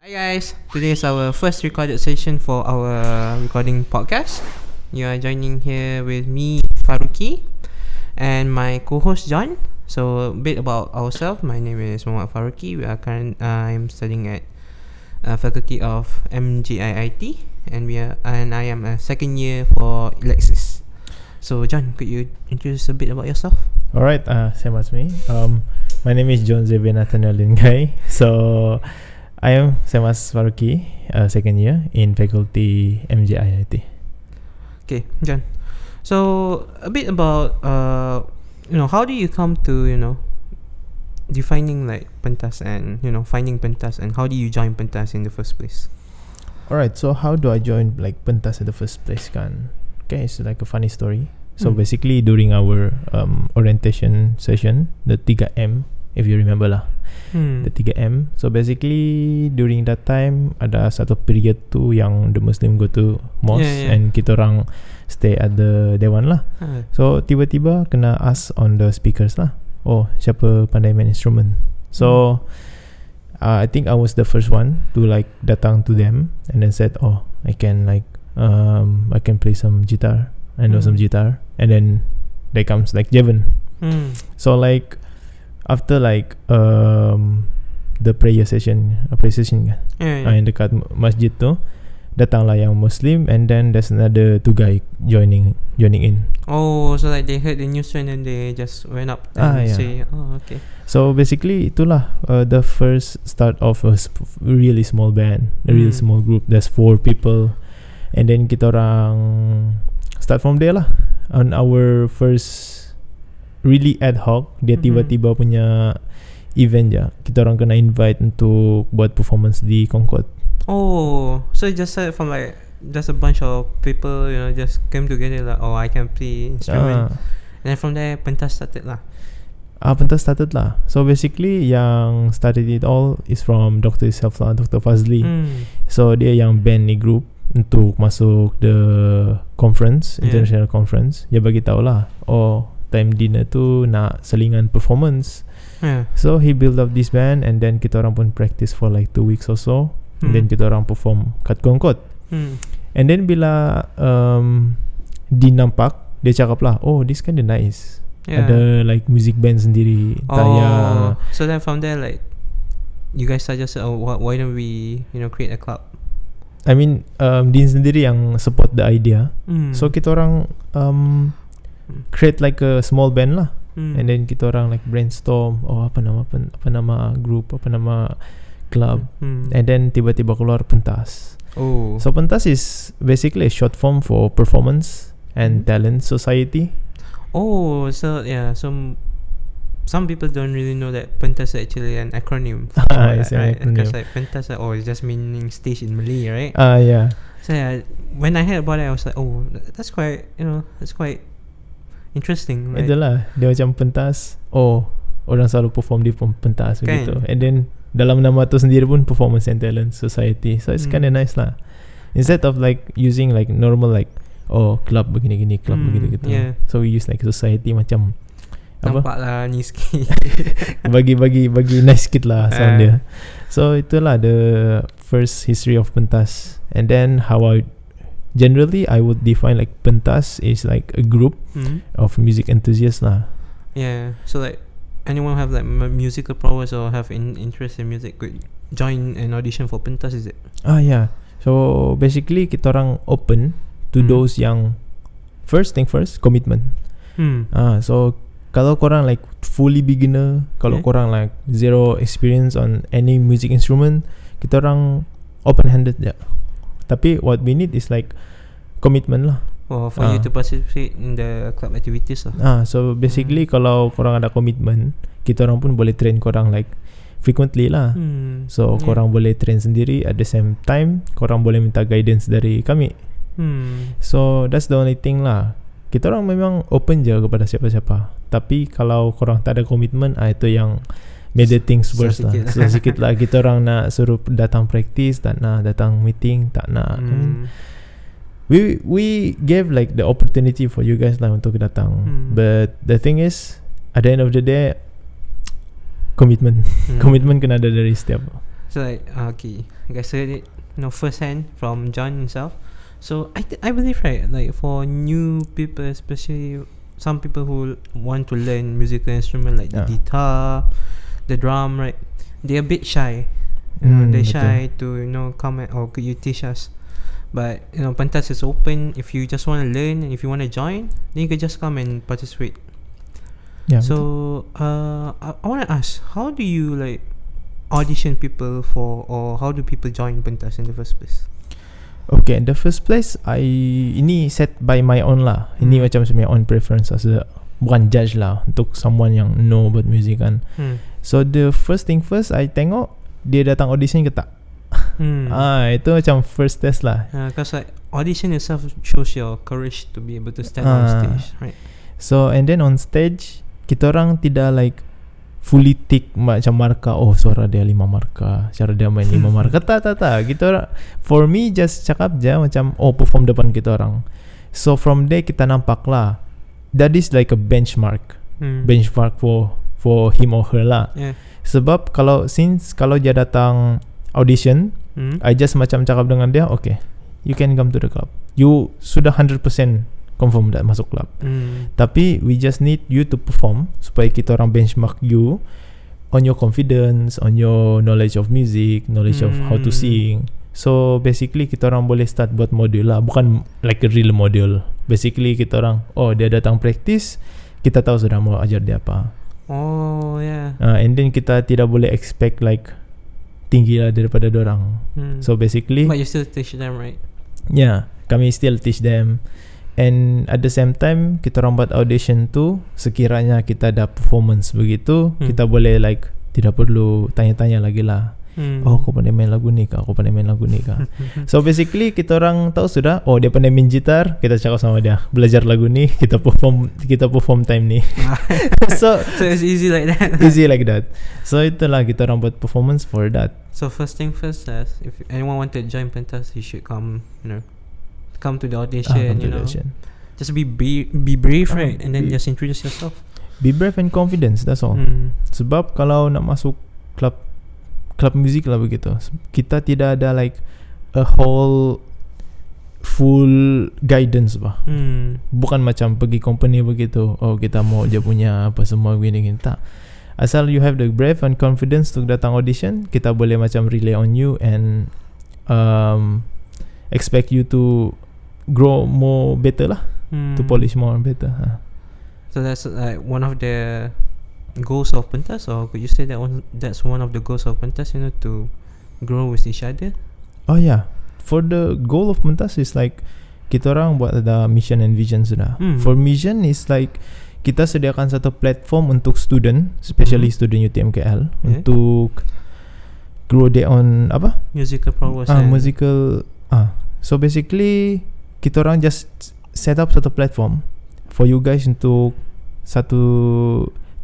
Hi guys, today is our first recorded session for our recording podcast. You are joining here with me, Faruqi, and my co-host John. So a bit about ourselves. My name is Muhammad Faruqi. I'm studying at Faculty of MGIIT, and I am a second year for Alexis. So John, could you introduce a bit about yourself? Alright, same as me. My name is John Xavier Nathaniel Lingai. So I am same as Faruqi, second year in faculty MGIIT. Okay, John. So a bit about how do you come to defining like pentas and finding pentas, and how do you join pentas in the first place? Alright, so how do I join like pentas in the first place kan? Okay, it's like a funny story. So basically during our orientation session, the 3M, if you remember lah, the 3M. So basically during that time ada satu period tu yang the Muslim go to mosque, and kita orang stay at the Dewan lah. So tiba-tiba kena ask on the speakers lah, oh siapa pandai main instrument. So I think I was the first one to like datang to them and then said, oh I can play some guitar. I know some guitar. And then there comes like Jevon. So like after like the prayer session, appreciation kan, yang dekat masjid tu, datanglah yang Muslim, and then there's another two guy joining in. Oh, so like they heard the news and then they just went up and say, oh okay. So basically itulah the first start of a really small band, a really small group. There's 4 people, and then kita orang start from there lah. On our first really ad hoc, dia tiba-tiba punya event je, kita orang kena invite untuk buat performance di Concord. Oh, so just from like just a bunch of people, just came together like, oh I can play instrument, and then from there pentas started lah. Pentas started lah. So basically yang started it all is from Dr. itself lah, Dr. Fazli. So dia yang band ni group untuk masuk the conference, international conference. Dia bagi tahu lah, oh time dinner tu nak selingan performance. So he build up this band, and then kita orang pun practice for like 2 weeks or so, and then kita orang perform kat Concord. And then bila dinampak, dia cakap lah, oh this kind of nice. Ada like music band sendiri. So then from there like you guys suggested, why don't we create a club? I mean Din sendiri yang support the idea. So kita orang create like a small band lah. And then kita orang like brainstorm, oh apa nama group, apa nama club. And then tiba-tiba keluar pentas. So pentas is basically a short form for performance and talent society. Oh, so yeah, some people don't really know that pentas is actually an acronym. Because like pentas, it's just meaning stage in Malay, right? Yeah. So yeah, when I heard about it, I was like, oh, that's quite interesting. Right? Itulah, dia macam pentas. Oh, orang selalu perform di pentas begitu. And then dalam nama tu sendiri pun performance and talent society. So it's kind of nice lah. Instead of like using like normal like, oh club begini-gini, club begitu-gitu. So we use like society macam nampak lah ni sikit. bagi nice sikit lah sound dia. So itulah the first history of pentas. And then how I would define like pentas is like a group of music enthusiasts lah. Yeah. So like anyone have like musical prowess or have interest in music could join an audition for pentas, is it? Yeah. So basically kita orang open to those yang first thing first, commitment. So kalau korang like fully beginner, kalau korang like zero experience on any music instrument, kita orang open handed je. Tapi what we need is like commitment lah. For you to participate in the club activities lah. So basically kalau korang ada commitment, kita orang pun boleh train korang like frequently lah. So korang boleh train sendiri, at the same time korang boleh minta guidance dari kami. So that's the only thing lah. Kita orang memang open je kepada siapa-siapa. Tapi kalau korang tak ada komitmen, itu yang made the things worse lah. So sikit lah kita orang nak suruh datang practice, tak nak datang meeting, tak nak. We gave like the opportunity for you guys lah untuk datang. But the thing is, at the end of the day, komitmen kena ada dari setiap So like okay, like I said it, first hand from John himself. So I believe, right, like for new people, especially some people who want to learn musical instrument like the guitar, the drum, right, they're a bit shy. They're shy to come or could you teach us? But Pentas is open. If you just want to learn and if you want to join, then you could just come and participate. Yeah. So I want to ask, how do you like audition people for, or how do people join Pentas in the first place? Okay, in the first place, ini set by my own lah. Ini macam my own preference as bukan judge lah untuk someone yang know about music kan. So the first thing first, I tengok dia datang audition ke tak. Itu macam first test lah. Because like audition itself shows your courage to be able to stand on stage, right? So and then on stage, kita orang tidak like fully tick macam markah, oh suara dia 5 markah, cara dia main 5 markah. Tak. Kita orang, for me just cakap je macam perform depan kita orang. So from there kita nampak lah, that is like a benchmark. Benchmark for him or her lah. Sebab kalau dia datang audition, I just macam cakap dengan dia, okay, you can come to the club. You sudah 100% confirm dah masuk club. Tapi we just need you to perform supaya kita orang benchmark you on your confidence, on your knowledge of music, knowledge of how to sing. So basically kita orang boleh start buat modul lah, bukan like a real module. Basically kita orang, dia datang practice, kita tahu sudah mau ajar dia apa. Oh yeah. And then kita tidak boleh expect like tinggi lah daripada dorang. So basically, but you still teach them, right? Yeah, kami still teach them. And at the same time, kita orang buat audition tu, sekiranya kita ada performance begitu, kita boleh like tidak perlu tanya-tanya lagi lah. Aku pandai main lagu ni kah? So basically kita orang tahu sudah, dia pandai main gitar, kita cakap sama dia, belajar lagu ni, kita perform time ni. so it's easy like that. Easy like that. So itulah kita orang buat performance for that. So first thing first, if anyone want to join Pentas, you should come to the audition. Just be brave, right? And then just introduce yourself. Be brave and confidence, that's all. Sebab kalau nak masuk club music lah begitu, kita tidak ada like a whole full guidance bah. Bukan macam pergi company begitu, kita mau dia punya apa semua begini. Tak, asal you have the brave and confidence untuk datang audition, kita boleh macam rely on you and expect you to grow more better lah, to polish more better. So that's like one of the goals of Pentas, or could you say that's one of the goals of Pentas, to grow with each other? Oh yeah, for the goal of Pentas is like kita orang buat ada mission and vision sudah. For mission is like kita sediakan satu platform untuk student, especially student UTM-KL, untuk grow their own musical prowess. So basically kita orang just set up satu platform for you guys untuk satu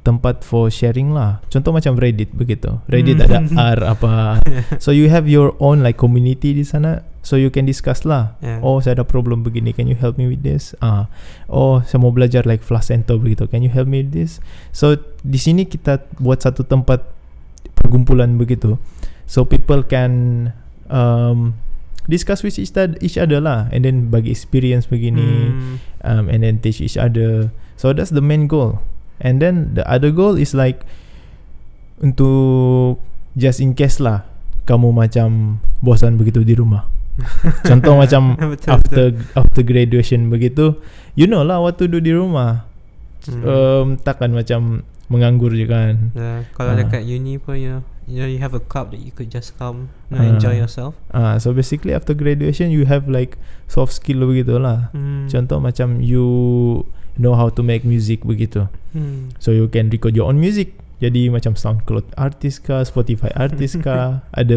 tempat for sharing lah. Contoh macam Reddit begitu. Reddit ada R apa. So you have your own like community di sana. So you can discuss lah. Saya ada problem begini, can you help me with this? Saya mau belajar like Flacento begitu, can you help me with this? So di sini kita buat satu tempat perkumpulan begitu. So people can discuss with each other lah, and then bagi experience begini, and then teach each other. So that's the main goal. And then the other goal is like untuk just in case lah kamu macam bosan begitu di rumah. Contoh macam after graduation begitu, you know lah what to do di rumah. Takkan macam menganggur je kan. Kalau dekat uni pun you have a club that you could just come enjoy yourself. So basically after graduation you have like soft skill begitu lah. Contoh macam you know how to make music begitu. So you can record your own music. Jadi macam SoundCloud artist kah, Spotify artist kah, ada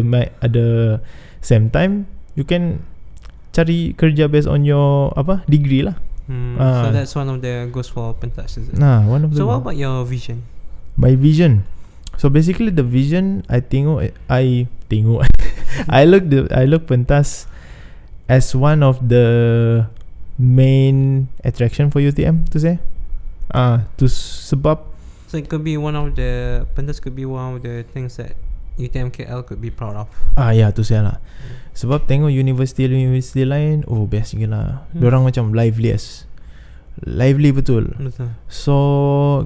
same time you can cari kerja based on your degree lah. So that's one of the goals for Pentas, is it? One of the. So what about your vision? My vision. So basically the vision I look Pentas as one of the main attraction for UTM to say. So it could be one of the Pentas could be one of the things that UTM-KL could be proud of. Ya tu saya lah. Sebab tengok universiti lain, best gila. Diorang macam lively betul. So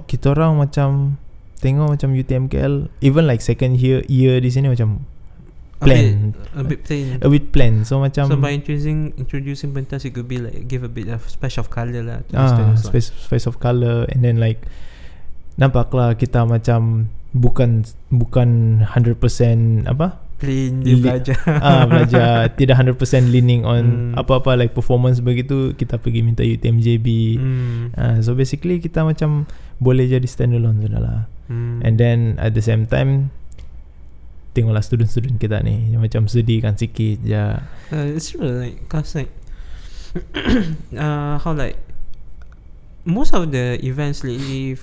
kita orang macam tengok macam UTM-KL, even like second year di sini macam a bit plain. So macam, so by introducing pentas, it could be like give a bit of splash of colour lah to the students lah. Space of colour, and then like nampak lah kita macam bukan 100% apa plain dia belajar. Belajar tidak 100% leaning on apa-apa like performance begitu, kita pergi minta UTM-JB. So basically kita macam boleh jadi standalone sudah lah. And then at the same time tengoklah student kita ni yang macam sedih kan sikit je. It's true, like cause like how like most of the events lately,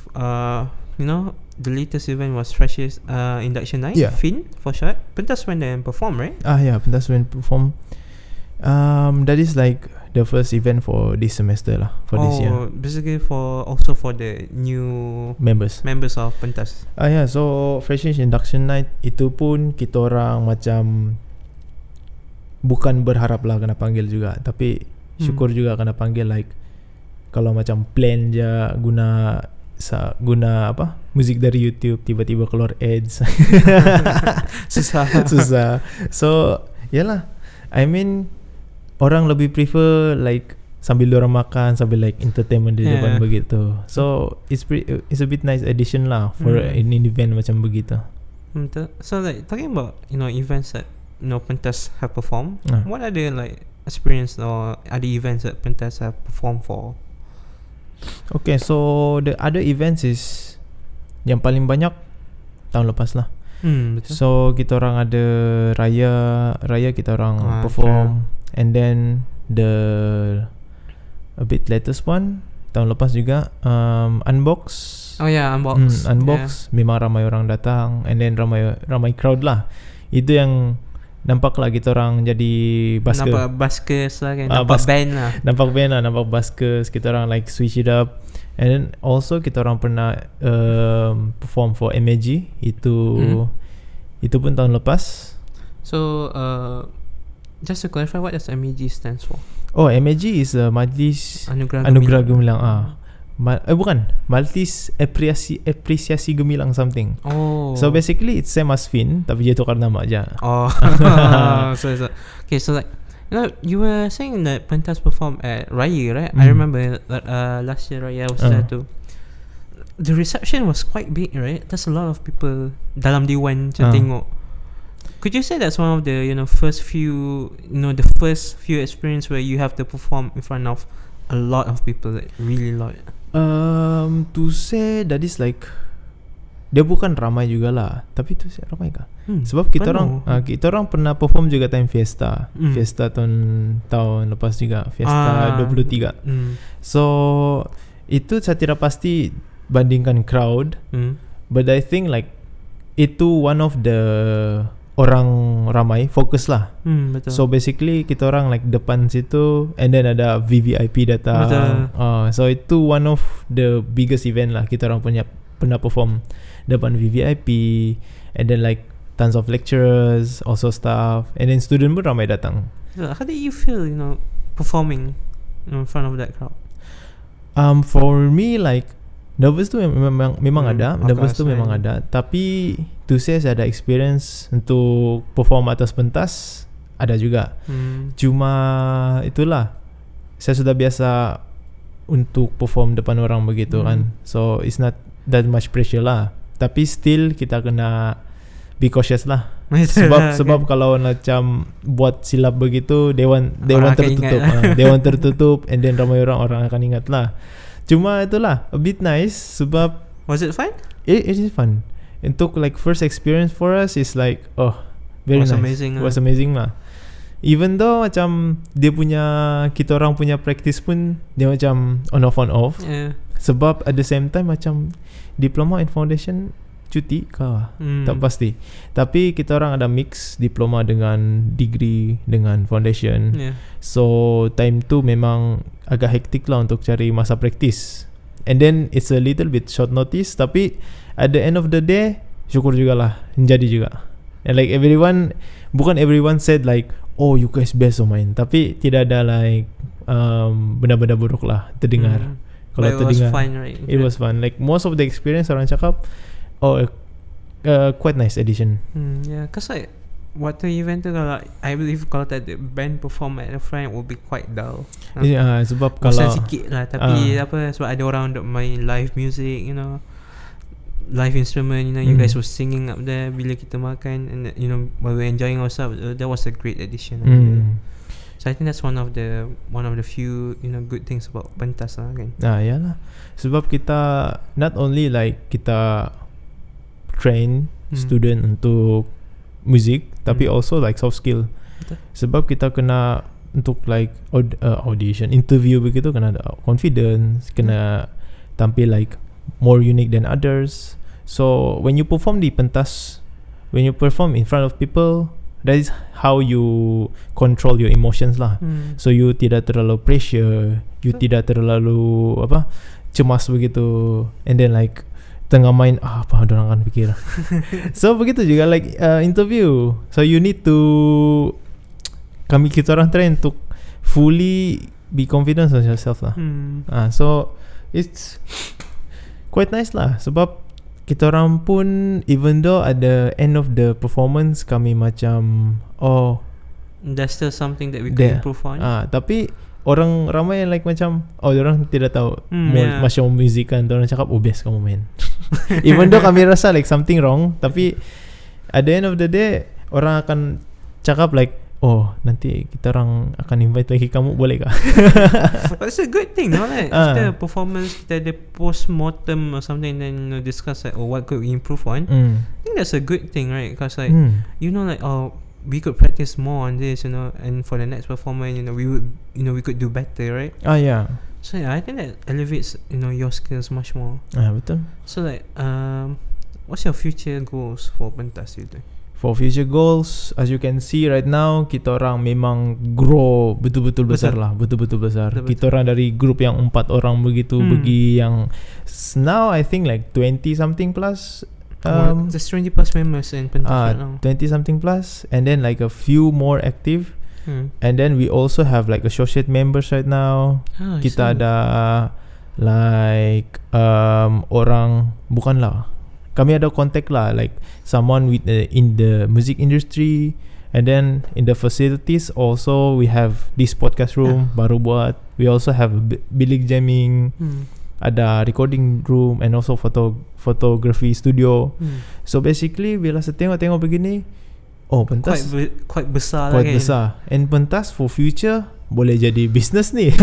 the latest event was Freshers induction night. Fin for short. Pentas went there and perform, right? Pentas went perform. That is like the first event for this semester lah, for this year. Basically also for the new members of Pentas. So Freshers induction night itu pun kita orang macam bukan berharap lah kena panggil juga, tapi syukur juga kena panggil. Like kalau macam plan je guna apa muzik dari YouTube, tiba-tiba keluar ads. susah. So yalah, I mean orang lebih prefer like sambil orang makan, sambil like entertainment di depan begitu. So it's a bit nice addition lah for an event macam begitu. So like talking about events that Pentas have performed, what are the like experience or other events that Pentas have performed for? Okay, so the other events is yang paling banyak tahun lepas lah. Betul. So kita orang ada raya kita orang perform, and then a bit latest one tahun lepas juga Unbox. Unbox. Memang ramai orang datang, and then ramai crowd lah. Itu yang nampak lah kita orang jadi busker. Nampak buskers lah kan. Nampak band lah. Nampak buskers. Kita orang like switch it up. And then also kita orang pernah perform for MAG. Itu pun tahun lepas. So just to clarify, what does MAG stands for? MAG is Majlis Anugerah Gemilang. Bukan, Majlis Apresiasi Gemilang something. So basically it's same as Fin, tapi dia tukar nama aja. So like you were saying that Pentas perform at Raya, right? I remember last year Raya was there too. The reception was quite big, right? There's a lot of people dalam Dewan tengok. Could you say that's one of the first few experience where you have to perform in front of a lot of people, like really lot? To say that is like dia bukan ramai jugalah, tapi tu saya ramai kah? Sebab kita orang pernah perform juga time Fiesta. Fiesta tahun lepas juga, Fiesta 23. So itu saya tidak pasti bandingkan crowd, but I think like itu one of the orang ramai fokus lah. Betul. So basically kita orang like depan situ, and then ada VVIP datang. So itu one of the biggest event lah kita orang pernah perform depan VVIP, and then like tons of lecturers, also staff, and then student pun ramai datang. So how did you feel performing in front of that crowd? For me like nervous tu memang ada. Nervous tu memang ada. Tapi tu saya ada experience untuk perform atas pentas, ada juga. Cuma itulah, saya sudah biasa untuk perform depan orang begitu kan. So it's not that much pressure lah. Tapi still kita kena be cautious lah. Sebab kalau macam buat silap begitu, dewan tertutup. Dewan tertutup, and then ramai orang akan ingat lah. Cuma itulah a bit nice. Sebab was it fun? It is fun. Untuk like first experience for us is like very nice. Was amazing lah. Even though macam kita orang punya practice pun dia macam on off. Sebab at the same time macam diploma and foundation cuti kah? Tak pasti. Tapi kita orang ada mix diploma dengan degree dengan foundation. So time tu memang agak hektik lah untuk cari masa praktis. And then it's a little bit short notice, tapi at the end of the day syukur jugalah jadi juga. And like bukan everyone said like, oh you guys best main, tapi tidak ada like benda-benda buruk lah terdengar. Kalau terdengar, fun, right? It was fun. Like most of the experience orang cakap, oh quite nice edition. Yeah, cause like waktu event tu kalau I believe kalau tak ada band perform at the front would be quite dull. Sebab kalau bosan sikit lah, tapi sebab ada orang untuk main live music, live instrument, you guys were singing up there bila kita makan, and while we were enjoying ourselves. That was a great addition. So I think that's one of the few good things about pentas lah kan. Yalah. Sebab kita not only like kita train student untuk music, tapi also like soft skill. Betul. Sebab kita kena untuk like audition, interview begitu, kena ada confidence, kena tampil like more unique than others. So when you perform di pentas, when you perform in front of people, that is how you control your emotions lah. So you tidak terlalu pressure, you tidak terlalu cemas begitu, and then like tengah main apa orang akan fikir. So begitu juga like interview. So you need to kita orang train untuk fully be confident on yourself lah. So it's quite nice lah, sebab kita orang pun even though at the end of the performance kami macam there's still something that we can improve on. Tapi orang ramai like macam orang tidak tahu macam muzik kan, orang cakap best kamu main. Even though kami rasa like something wrong, tapi at the end of the day orang akan cakap like nanti kita orang akan invite lagi kamu, boleh kah? It's a good thing, no? Like kita performance, kita ada post-mortem or something, then discuss like what could we improve on. I think that's a good thing, right? Because like like we could practice more on this, and for the next performance, we could do better, right? Yeah. So I think that elevates your skills much more. Betul. So like what's your future goals for pentas you? For future goals, as you can see right now, kita orang memang grow betul-betul besar lah, betul-betul besar. Kita orang dari grup yang 4 orang begitu pergi yang now I think like 20 something plus. Just 20 plus members in pentas right now. 20 something plus, and then like a few more active. And then we also have like associate members right now. Kita ada like orang kami ada contact lah, like someone with in the music industry, and then in the facilities also we have this podcast room baru buat. We also have bilik jamming, ada recording room, and also photography studio. So basically bila saya tengok begini, pentas quite besar lah kan. Quite besar. And pentas for future boleh jadi business ni.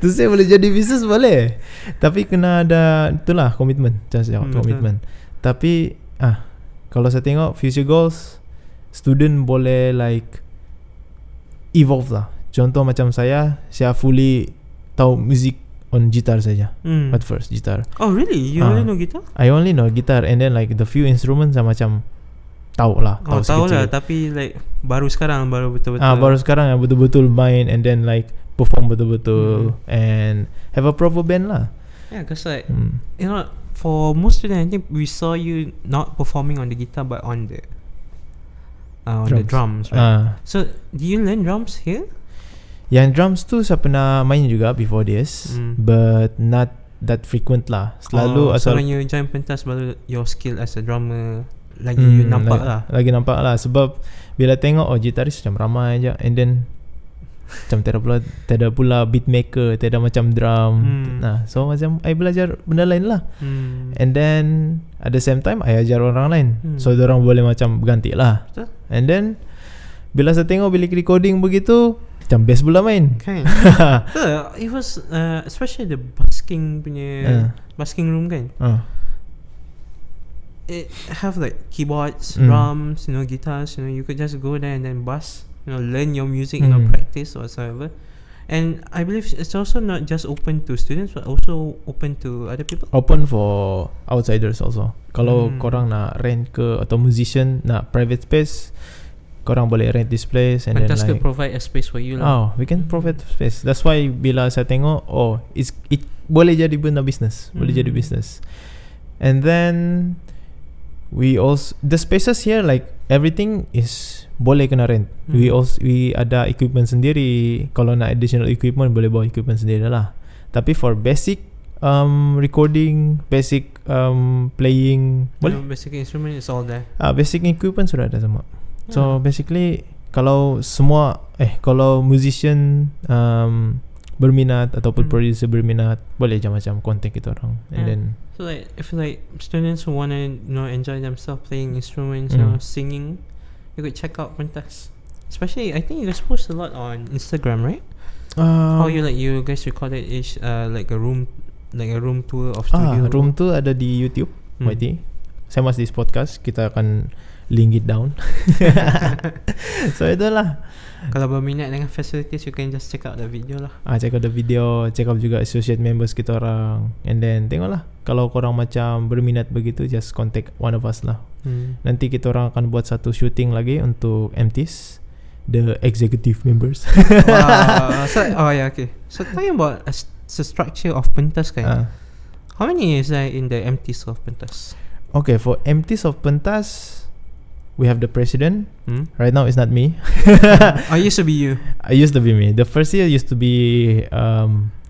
Tu saya boleh jadi business boleh. Tapi kena ada itulah komitmen. Komitmen. Tapi kalau saya tengok future goals, student boleh like evolve lah. Contoh macam saya fully tahu music on guitar saja. At first guitar. Oh really? You only know guitar? I only know guitar, and then like the few instruments saya macam tahu lah, tapi like baru sekarang betul-betul baru sekarang yang betul-betul main, and then like perform betul-betul and have a proper band lah. Because like for most students, I think we saw you not performing on the guitar but on the the drums, right? So do you learn drums here? Yang drums tu saya pernah main juga before this, but not that frequent lah. Selalu so when you join pentas baru your skill as a drummer lagi nampak lah. Sebab bila tengok gitaris macam ramai aja, and then macam tiada pula beat maker, tiada macam drum. So macam I belajar benda lain lah. And then at the same time I ajar orang lain, so orang boleh macam berganti lah. And then bila saya tengok bilik recording begitu, macam best pula main. It was especially the busking punya busking room kan. It have like keyboards, drums, guitars. You could just go there and then bus. Learn your music, practice whatsoever. And I believe it's also not just open to students, but also open to other people. Open for outsiders also. Kalau korang nak rent ke, atau musician nak private space, korang boleh rent this place, and Pentas then like provide a space for you lah. We can provide space. That's why bila saya tengok, it boleh jadi benda business, boleh jadi business. And then we also the spaces here like everything is boleh kena rent. We ada equipment sendiri. Kalau nak additional equipment boleh bawa equipment sendiri lah. Tapi for basic recording, basic playing, boleh. Basic instrument is all there. Basic equipment sudah ada semua. So basically kalau musician berminat ataupun producer berminat, boleh je macam contact kita orang. And then so like if like students who want to enjoy themselves playing instruments, singing, you could check out Pentas. Especially I think you guys post a lot on Instagram, right? How you guys recorded like a room tour of studio. Room tour ada di YouTube. YT. Saya masih di podcast, kita akan link it down. So itulah. Kalau berminat dengan facilities, you can just check out the video lah. Check out the video, check out juga associate members kita orang. And then tengoklah, kalau korang macam berminat begitu, just contact one of us lah. Nanti kita orang akan buat satu shooting lagi untuk MTs, the executive members. Okay. So talking about the structure of Pentas kan, how many is there in the MTs of Pentas? Okay, for MTs of Pentas, we have the president. Right now it's not me. Used to be you. I used to be me. The first year used to be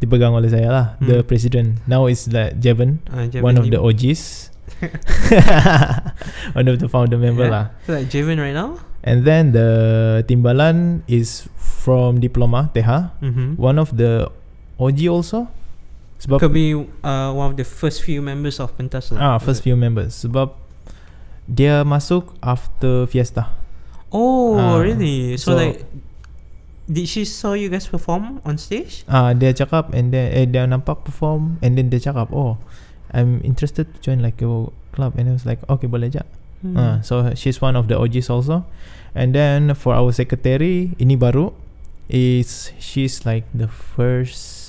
dipegang oleh saya lah, the president. Now it's like Jevon, one of the OGs. One of the founder member lah. So like Jevon right now. And then the timbalan is from Diploma TH, one of the OG also. Sebab could be one of the first few members of Pentas lah. First few members. Sebab dia masuk after Fiesta. Really? So like, did she saw you guys perform on stage? Dia cakap, and then dia nampak perform, and then dia cakap, I'm interested to join like your club. And I was like, okay, boleh je. So she's one of the OGs also. And then for our secretary, ini baru, she's like the first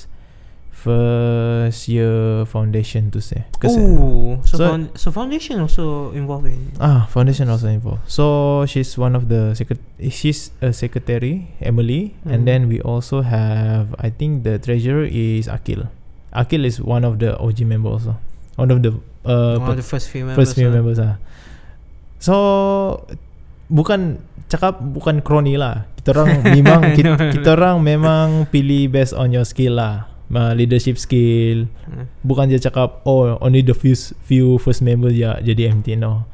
year foundation to say. So foundation also involved in. Foundation also involved. So she's one of the she's a secretary, Emily, and then we also have, I think the treasurer is Akil. Akil is one of the OG members also. One of the first few members. So bukan kroni lah. Kita orang memang pilih based on your skill lah. Leadership skill. Bukan dia cakap only the few first member jadi MT. No.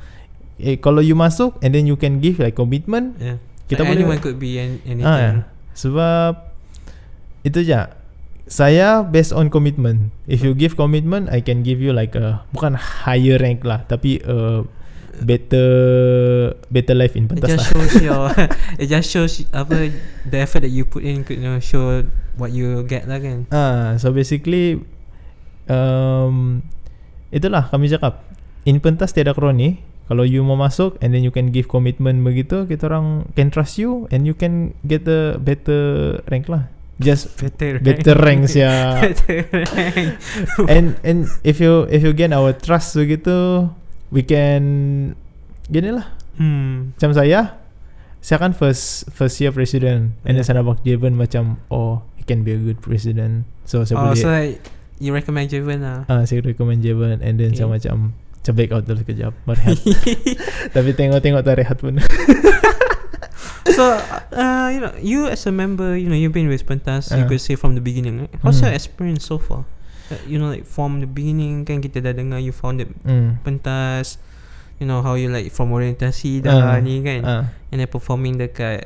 Kalau you masuk and then you can give like commitment, kita boleh, anyone could be anything. Sebab itu je. Saya based on commitment. If you give commitment, I can give you like bukan higher rank lah, tapi better life in Pentas. It just shows the effort that you put in could show what you get lah kan. So basically itulah kami cakap, in Pentas tiada kroni. Kalau you mau masuk and then you can give commitment begitu, kita orang can trust you and you can get a better rank lah. Just better ranks ya. And if you gain our trust begitu, we can gini lah. Macam saya kan first year president, and then saya nampak Jevon macam he can be a good president. So saya boleh. So like, you recommend Jevon lah? Saya recommend Jevon, and then saya macam back out dulu sekejap, berehat. Tapi tengok tak rehat pun. So you as a member, you've been with Pentas, you could say from the beginning, right? How's your experience so far? Like from the beginning kan kita dah dengar you founded Pentas, how you like from orientasi dah ni kan, and then performing dekat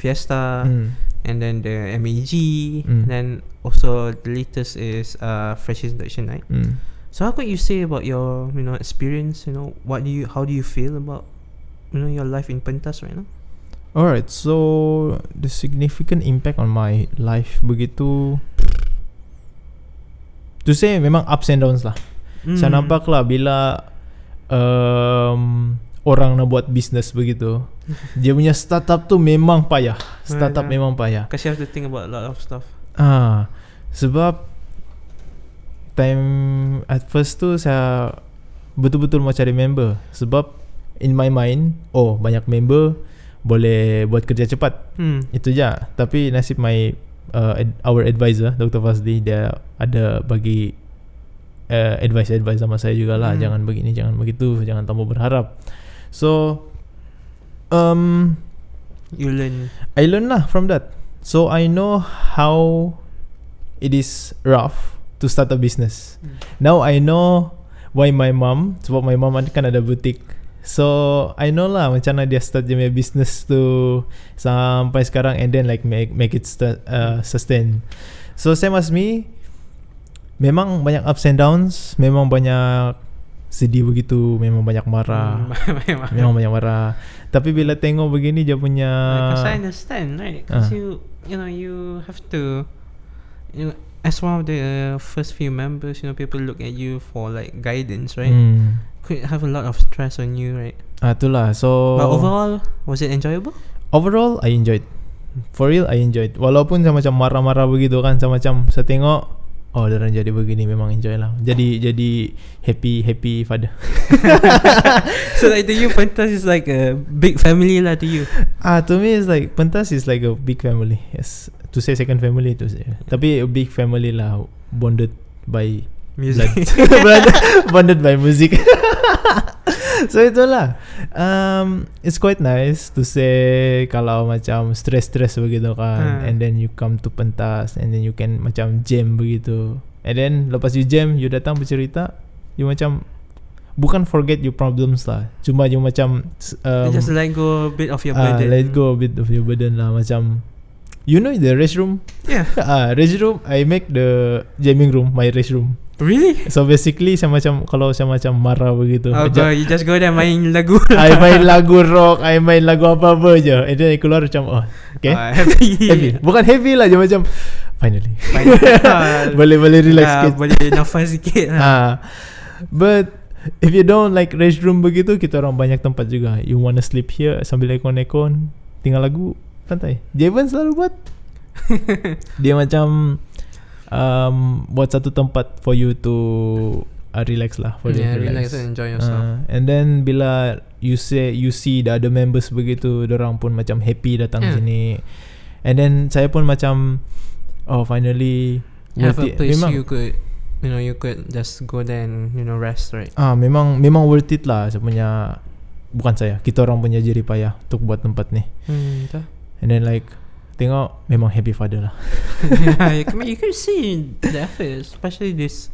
Fiesta, and then the MAG, and then also the latest is Fresh Induction Night. So how could you say about your experience? How do you feel about your life in Pentas right now? Alright, so the significant impact on my life begitu, to say memang ups and downs lah. Saya nampak lah bila orang nak buat business begitu, dia punya startup tu memang payah. Memang payah. Because you have to think about a lot of stuff. Sebab time at first tu saya betul-betul mau cari member. Sebab in my mind, banyak member boleh buat kerja cepat. Itu je. Tapi nasib our advisor Dr. Fazli, dia ada bagi advice sama saya jugalah, jangan begini, jangan begitu, jangan terlalu berharap. So I learn lah from that. So I know how it is rough to start a business. Now I know why my mom, sebab my mom kan ada butik. So I know lah macam mana dia start dia punya business tu sampai sekarang, and then like make it sustain. So same as me, memang banyak ups and downs, memang banyak sedih begitu, memang banyak marah, memang banyak marah. Tapi bila tengok begini dia punya, because I understand, right? Because you have to, as one of the first few members, people look at you for like guidance, right? Could have a lot of stress on you, right? Itulah. So but overall, was it enjoyable? Overall, I enjoyed. For real, I enjoyed. Walaupun saya macam marah-marah begitu kan, saya macam saya tengok, oh orang jadi begini, memang enjoy lah. Jadi happy father. So like to you, Pentas is like a big family lah to you. To me it's like Pentas is like a big family. Yes, to say second family to say. Tapi a big family lah, bonded by music. Bonded by music. So itulah. It's quite nice to say kalau macam stress begitu kan, and then you come to Pentas, and then you can macam jam begitu, and then lepas you jam, you datang bercerita, you macam bukan forget your problems lah, cuma you macam just let go a bit of your burden. Let go a bit of your burden lah. Macam the restroom. Yeah. Restroom, I make the jamming room my restroom. Really? So basically saya macam, kalau saya macam marah begitu, you just go there main lagu. I main lagu rock, I main lagu apa-apa je, and then I keluar macam okay, happy. Bukan happy lah, je macam finally. boleh relax sikit, boleh nafas sikit lah. But if you don't like restroom begitu, kita orang banyak tempat juga. You wanna sleep here sambil ekon-ekon, tinggal lagu, santai. Javan selalu buat. Dia macam buat satu tempat for you to relax lah, for relax and enjoy yourself. And then bila you see the other members begitu, dorang pun macam happy datang sini, and then saya pun macam finally have a place memang, you could just go there and rest, right? Memang worth it lah sebenarnya. Bukan saya, kita orang punya jerih payah untuk buat tempat ni. And then like tengok, memang happy father lah. I mean, you can see the effort, especially this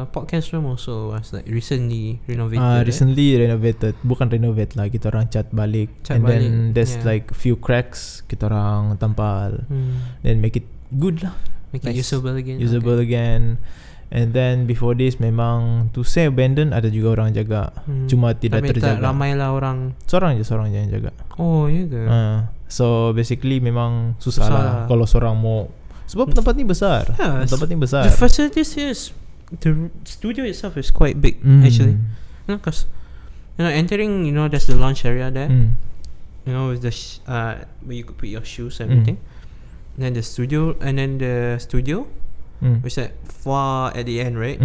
podcast room also was like recently renovated. Recently renovated, bukan renovate lah, kita orang cat balik, then there's like few cracks, kita orang tampal, then make it good lah, make it usable again. And then before this, memang to say abandoned, ada juga orang jaga, cuma tidak terjaga. Ramai lah orang. Seorang je yang jaga. Oh ya ke? So basically memang susah lah kalau seorang mau, sebab tempat ni besar. Tempat ni besar. The facilities here is, the studio itself is quite big actually. Because entering, there's the lounge area there. With the where you could put your shoes and everything. And then the studio, which is like far at the end, right?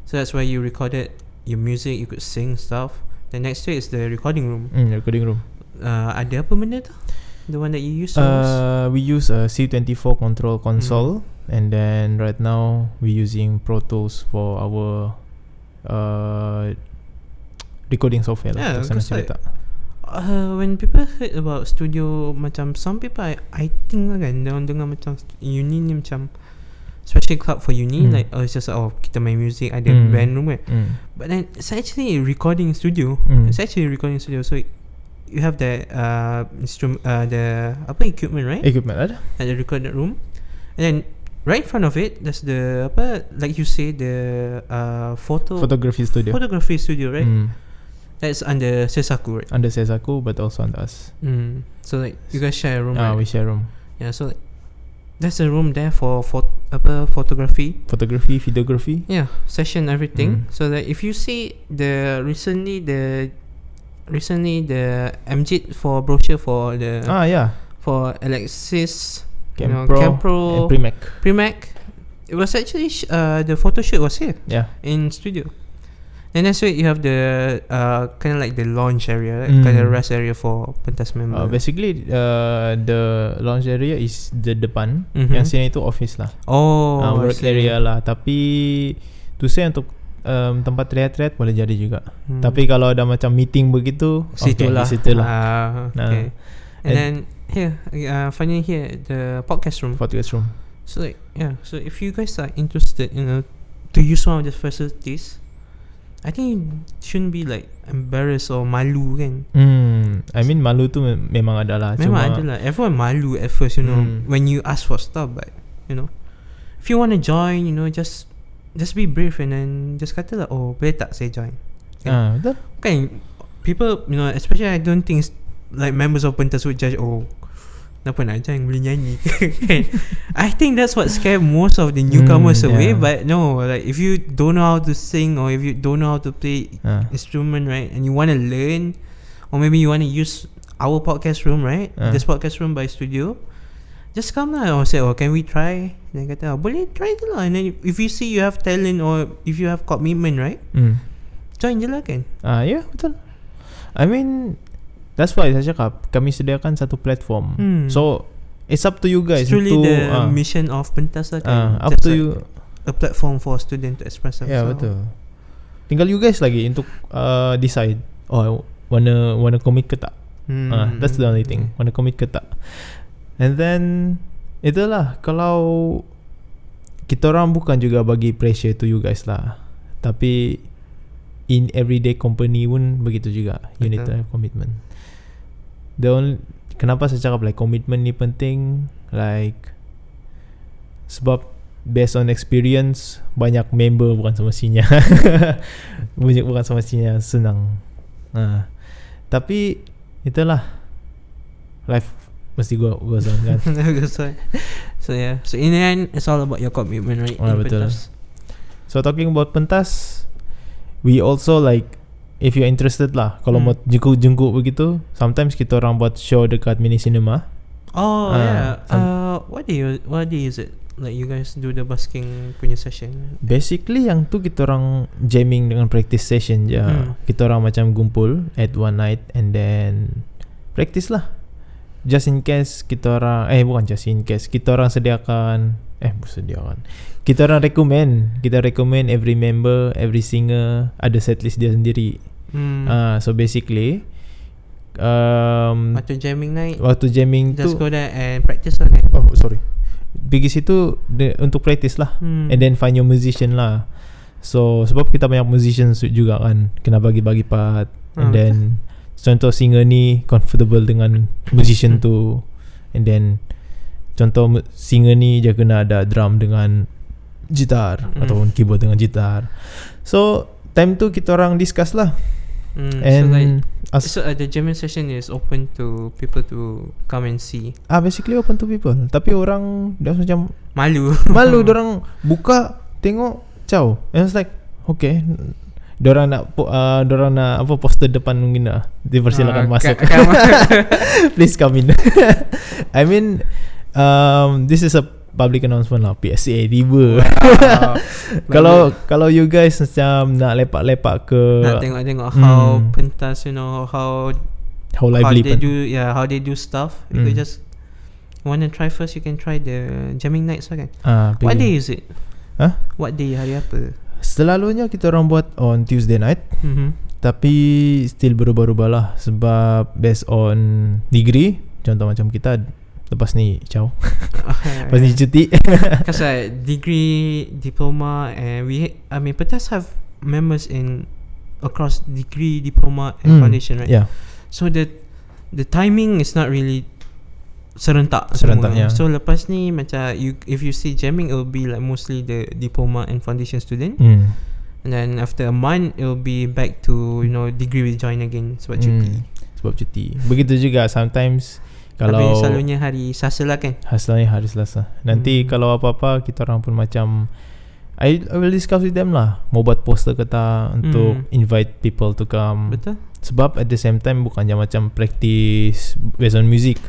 So that's where you recorded your music. You could sing stuff. The next to it is the recording room. Recording room. Ada apa benda tu? The one that you use? We use a C24 control console, and then right now we're using Pro Tools for our recording software lah. When people heard about studio, macam some people I think lah kan, dia dengar macam uni ni macam especially club for uni, like it's just kita main music, ada band room kan. But then it's actually a recording studio. So you have the the equipment, right? Equipment ada at the recording room, and then right in front of it there's the like you say, the photography studio, right? That's under Sesaku, right? Under Sesaku, but also under us. So like you guys share a room, right? We share a room. Yeah, so like, there's a room there for photography, videography, session, everything. So that if you see recently the MJIT for brochure for the for Alexis, Campro and Premac, it was actually the photo shoot was here, in studio. And that's why you have the kind of like the lounge area, right? Kind of rest area for pentas member. Basically the lounge area is the depan. Yang sini itu office lah. Work area lah. Tapi tu saya untuk tempat rehat-rehat boleh jadi juga. Tapi kalau ada macam meeting begitu, situlah. Okay. And then here, finally here the podcast room. So like, so if you guys are interested, to use one of the facilities, I think you shouldn't be like embarrassed or malu kan. I mean malu tu memang ada lah. Memang ada lah. Everyone malu at first, when you ask for stuff, but if you want to join, just be brave and then just kata lah, oh boleh tak saya join. Betul. Kan people, especially I don't think like members of pentas would judge, oh kenapa nak join, boleh nyanyi. I think that's what scared most of the newcomers away. But no, like if you don't know how to sing or if you don't know how to play instrument, right, and you want to learn, or maybe you want to use our podcast room, right, this podcast room by studio, just come lah, or say, oh can we try, then kata boleh try je lah. And then if you see you have talent or if you have commitment, right, join je lah kan. Ya betul. I mean that's why saya cakap kami sediakan satu platform. So it's up to you guys. It's truly the mission of pentas lah kan. Up to you. A platform for student to express themselves. Ya betul. Tinggal you guys lagi untuk decide. Oh wanna commit ke tak. That's the only thing. Wanna commit ke tak. And then itulah, kalau kita orang bukan juga bagi pressure to you guys lah, tapi in everyday company pun begitu juga. You need to have commitment. Kenapa saya cakap like commitment ni penting, like sebab based on experience, banyak member bukan semestinya bukan semestinya senang. Tapi itulah, life mesti goes on kan. So in the end it's all about your commitment, right? Betul. Pentas. So talking about pentas, we also like, if you're interested lah, kalau mau jenguk begitu, sometimes kita orang buat show dekat mini cinema. What day is it? Like you guys do the busking punya session? Basically yang tu kita orang jamming dengan practice session je. Kita orang macam kumpul at one night and then practice lah. Just in case kita orang bukan just in case, kita orang sediakan kita orang recommend every member, every singer ada setlist dia sendiri. So basically waktu jamming just tu go there and practice lah kan. Pergi situ untuk practice lah. And then find your musician lah. So sebab kita banyak musician juga kan, kena bagi-bagi part. And then contoh singer ni comfortable dengan musician tu, and then contoh singer ni dia kena ada drum dengan gitar ataupun keyboard dengan gitar. So time tu kita orang discuss lah. And so the jamming session is open to people to come and see. Basically open to people. Tapi orang dah macam malu. Dorang buka tengok ciao. And it's like okay, Dorang nak apa poster depan mungkin lah. Dipersilakan masuk. Please come in. I mean this is a public announcement lah, PSA tiba. Kalau you guys macam nak lepak-lepak ke, nak tengok how pentas, how lively how they do stuff, you could just want to try first, you can try the jamming nights lah kan. What day is it? What day, hari apa? Selalunya kita orang buat on Tuesday night. Tapi still berubah-ubah lah, sebab based on degree. Contoh macam kita lepas ni ciao. Lepas ni cuti. Because degree, diploma, and pentas have members in across degree, diploma and foundation, right? Yeah. So the timing is not really serentak ya. So lepas ni macam if you see jamming, it will be like mostly the diploma and foundation student. And then after a month it will be back to degree will join again sebab cuti. Begitu juga sometimes. Tapi selalunya hari Selasa lah kan. Selalunya hari Selasa. Nanti kalau apa-apa kita orang pun macam I will discuss with them lah, mau buat poster ke tak untuk invite people to come. Betul. Sebab at the same time bukannya macam practice based on music.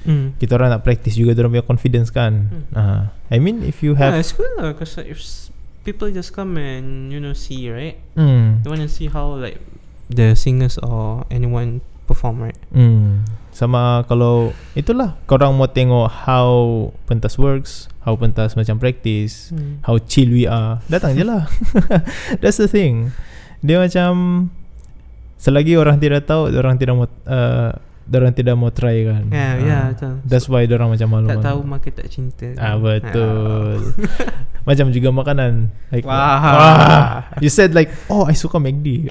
Kita orang nak practice juga dorang punya confidence kan. I mean if you have it's good lah, because if people just come and see, right? Hmm. They want to see how like the singers or anyone perform, right? Sama kalau itulah korang mau tengok how pentas works, how pentas macam practice, how chill we are, datang je lah. That's the thing. Dia macam selagi orang tidak tahu, orang tidak mau try kan. Betul. That's why orang macam malu. Tak tahu maka tak cinta. Betul. Macam juga makanan. Like, Wah. You said like, oh I suka McD.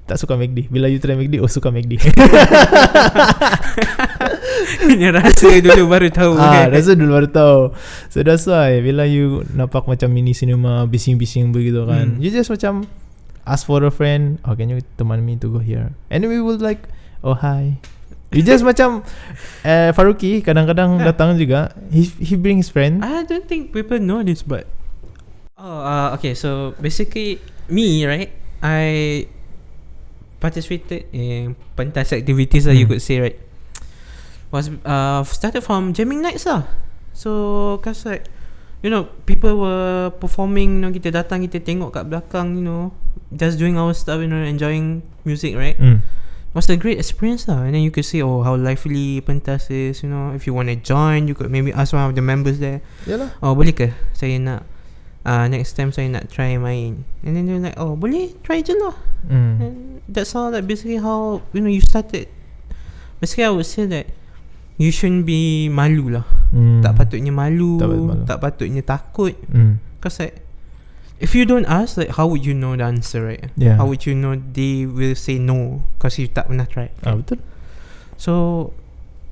Tak suka McD. Bila you try McD, suka McD. Punya rasa dulu baru tahu. Rasa dulu baru tahu. So that's why bila you nampak macam mini cinema bising-bising begitu kan, you just macam ask for a friend, can you teman me to go here? And we will like, oh hi. You just macam Faruqi kadang-kadang datang juga. He bring his friend. I don't think people know this, but okay. So basically, me, right? I participated in pentas activities you could say, right? Was started from jamming nights lah. So cause like people were performing, kita datang, kita tengok kat belakang, just doing our stuff, enjoying music, right? Was a great experience lah. And then you could see how lively pentas is. If you want to join, you could maybe ask one of the members there. Yalah. Boleh ke saya nak next time saya nak try main. And then they're like, boleh, try je lah. And that's how, like, basically how you started. Basically I would say that you shouldn't be malu lah. Tak patutnya malu, tak patutnya takut. Cause like, if you don't ask, like, how would you know the answer, right? Yeah. How would you know they will say no? Cause you tak pernah try. Betul. So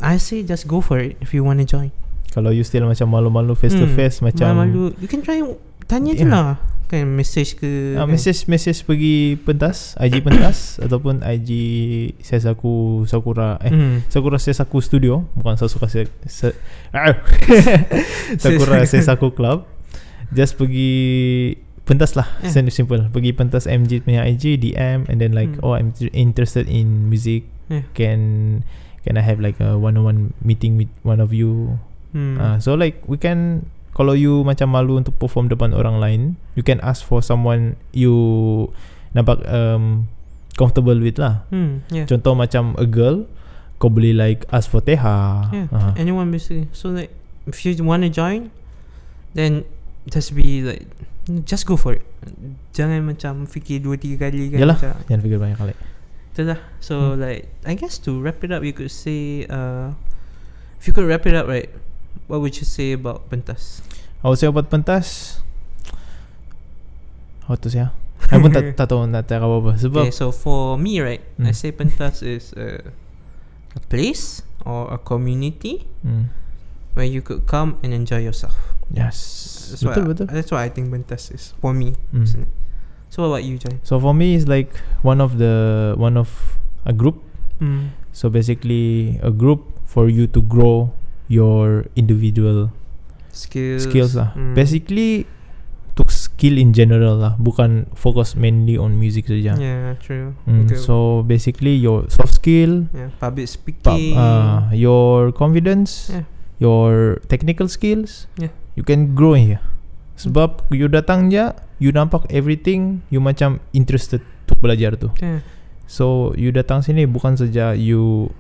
I say just go for it if you want to join. Kalau you still macam malu-malu face to face, macam malu, you can try, tanya je lah. Kan message ke, message pergi pentas, IG pentas ataupun IG Sesaku Sakura Sakura Sesaku Studio, bukan Sakura Sesaku Club. Just pergi pentas lah. Simple. Pergi pentas MG punya IG, DM, and then like, I'm interested in music. Can I have like a one-on-one meeting with one of you? So like we can, kalau you macam malu untuk perform depan orang lain, you can ask for someone you nampak comfortable with lah. Contoh macam a girl, kau boleh like ask for Teha. Anyone basically. So like if you want to join, then just be like, just go for it. Jangan macam fikir 2-3 kali kan. Yalah, jangan fikir banyak kali. Itulah. So like, I guess to wrap it up, you could say, if you could wrap it up, right, what would you say about pentas? I would say about pentas, how to say? I pun tak tahu nak cakap apa. Sebab okay, so for me, right, I say pentas is a place or a community where you could come and enjoy yourself. Yes, betul. That's what I think pentas is for me. So what about you, Jai? So for me, it's like one of a group. So basically, a group for you to grow your individual skills lah. Basically, to skill in general lah, bukan focus mainly on music saja. Yeah, true. So basically, your soft skill, public speaking, your confidence, your technical skills, you can grow in here. Sebab you datang je, you nampak everything, you macam interested untuk belajar tu. So you datang sini bukan saja you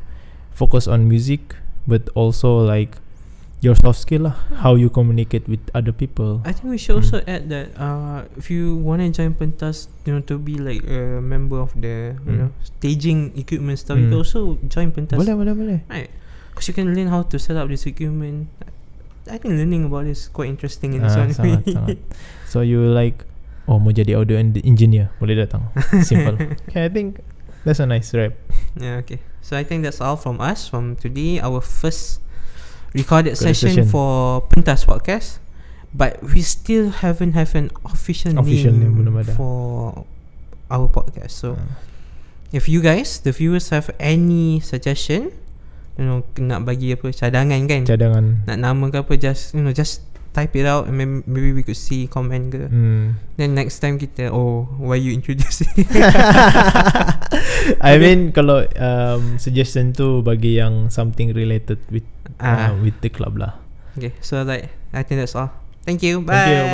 focus on music, but also like your soft skill lah, how you communicate with other people. I think we should also add that if you want to join pentas, to be like a member of the staging equipment stuff, you can also join pentas. Boleh. Right, because you can learn how to set up this equipment. I think learning about this is quite interesting in its own way. Sangat. So you like, mau jadi audio engineer, boleh datang. Simple. Okay, I think that's a nice wrap. Yeah, okay. So I think that's all from us from today, our first recorded session for Pentas Podcast. But we still haven't have an official name for our podcast. So if you guys, the viewers, have any suggestion, nak bagi apa, cadangan, nak nama ke apa, just type it out and maybe we could see comment ke. Then next time kita, why you introduce it? I mean kalau suggestion tu bagi yang something related with the club lah. Okay, so like I think that's all. Thank you. Bye.